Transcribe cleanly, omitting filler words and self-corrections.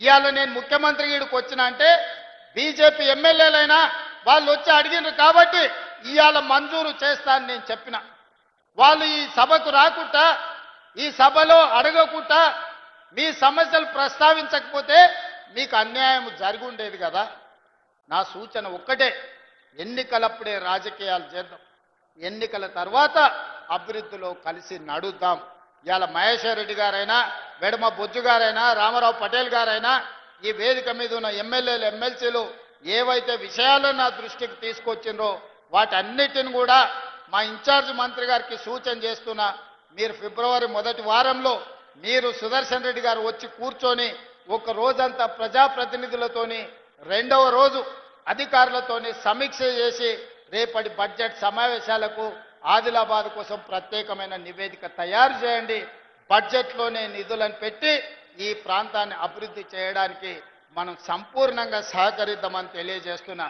ఇవాళ నేను ముఖ్యమంత్రి ఈడికి వచ్చిన అంటే బీజేపీ ఎమ్మెల్యేలైనా వాళ్ళు వచ్చి అడిగినారు కాబట్టి ఇవాళ మంజూరు చేస్తానని నేను చెప్పిన. వాళ్ళు ఈ సభకు రాకుండా ఈ సభలో అడగకుండా మీ సమస్యలు ప్రస్తావించకపోతే మీకు అన్యాయం జరిగి ఉండేది కదా. నా సూచన ఒక్కటే, ఎన్నికలప్పుడే రాజకీయాలు చేద్దాం, ఎన్నికల తర్వాత అభివృద్ధిలో కలిసి నడుద్దాం. ఇవాళ మహేశ్వర్ రెడ్డి గారైనా, వెడమ బొజ్జు గారైనా, రామారావు పటేల్ గారైనా, ఈ వేదిక మీద ఉన్న ఎమ్మెల్యేలు ఎమ్మెల్సీలు ఏవైతే విషయాలను నా దృష్టికి తీసుకొచ్చిండ్రో వాటన్నిటిని కూడా మా ఇన్ఛార్జ్ మంత్రి గారికి సూచన చేస్తున్నా. మీరు ఫిబ్రవరి మొదటి వారంలో మీరు సుదర్శన్ రెడ్డి గారు వచ్చి కూర్చొని ఒక రోజంతా ప్రజాప్రతినిధులతోని, రెండవ రోజు అధికారులతోని సమీక్ష చేసి రేపటి బడ్జెట్ సమావేశాలకు ఆదిలాబాద్ కోసం ప్రత్యేకమైన నివేదిక తయారు చేయండి. బడ్జెట్లోనే నిధులను పెట్టి ఈ ప్రాంతాన్ని అభివృద్ధి చేయడానికి మనం సంపూర్ణంగా సహకరిద్దామని తెలియజేస్తున్నా.